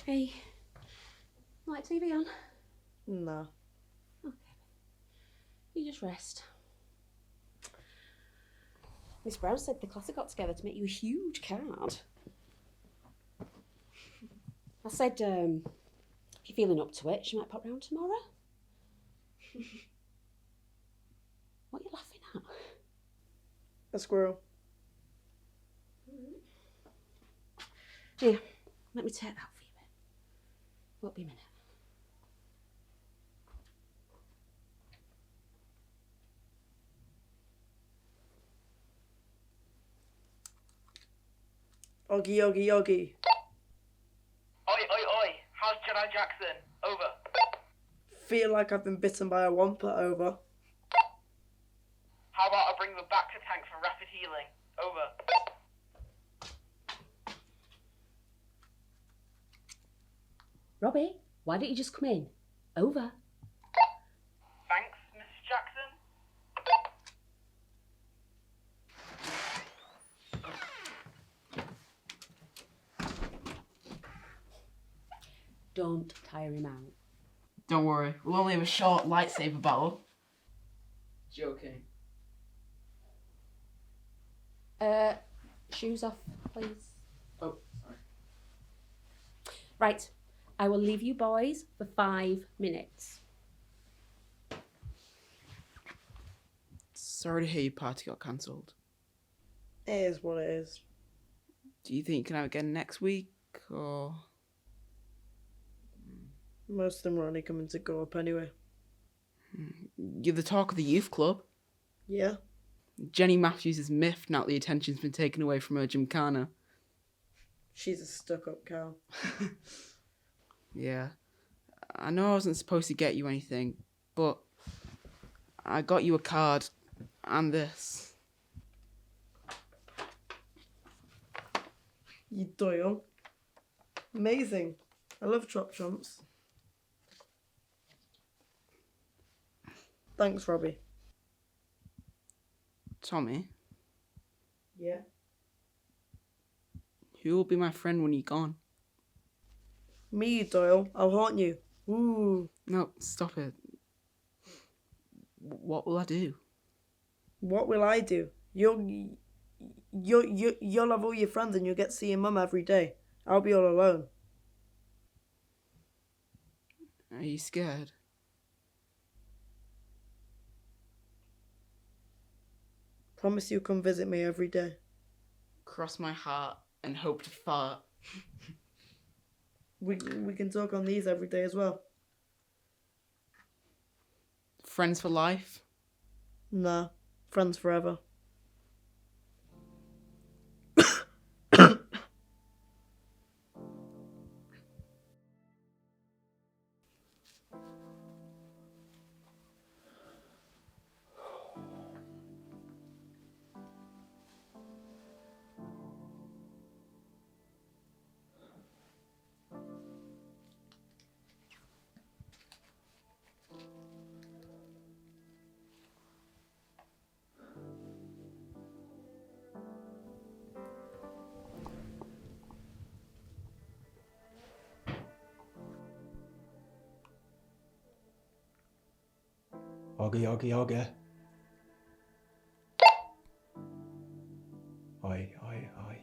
Hey, light TV on? No. Okay. You just rest. Miss Brown said the class had got together to make you a huge card. I said, if you're feeling up to it, she might pop round tomorrow. What are you laughing at? A squirrel. Here, let me take that for you. Won't be a minute. Oggy, oggy, oggy. Oi, oi, oi. How's Jedi Jackson? Over. Feel like I've been bitten by a wampa. Over. How about I bring them back to tank for rapid healing? Over. Robbie, why don't you just come in? Over. Thanks, Mrs. Jackson. Don't tire him out. Don't worry, we'll only have a short lightsaber battle. Joking. Shoes off, please. Oh, sorry. Right, I will leave you boys for 5 minutes. Sorry to hear your party got cancelled. It is what it is. Do you think you can have it again next week, or...? Most of them are only coming to go up anyway. You're the talk of the youth club. Yeah? Jenny Matthews is miffed now that the attention's been taken away from her gymkhana. She's a stuck-up cow. Yeah. I know I wasn't supposed to get you anything, but I got you a card and this. You doyle. Amazing. I love chop chomps. Thanks, Robbie. Tommy, Yeah? who will be my friend when you're gone? Me, Doyle. I'll haunt you. Ooh. No, stop it. What will I do? What will I do? You'll have all your friends and you'll get to see your mum every day. I'll be all alone. Are you scared? Promise you'll come visit me every day. Cross my heart and hope to fart. We can talk on these every day as well. Friends for life? Nah, friends forever. Oggy, oggy, oggy. Oi, oi, oi.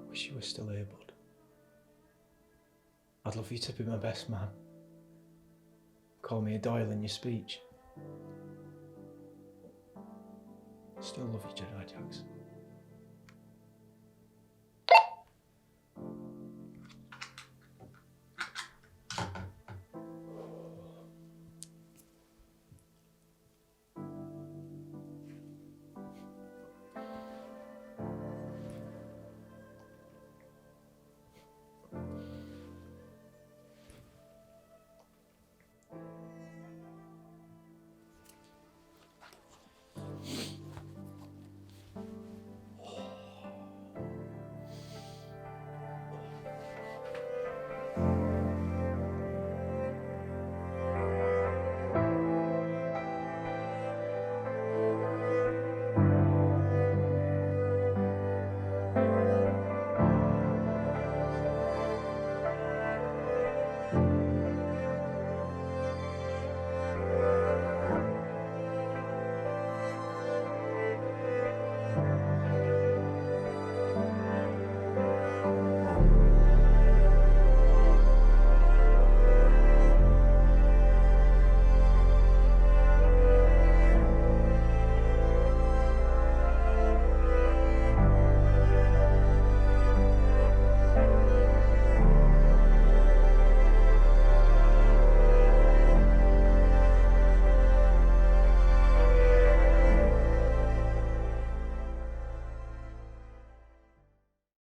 Wish you were still here, bud. I'd love you to be my best man. Call me a Doyle in your speech. Still love you, Jedi Jackson.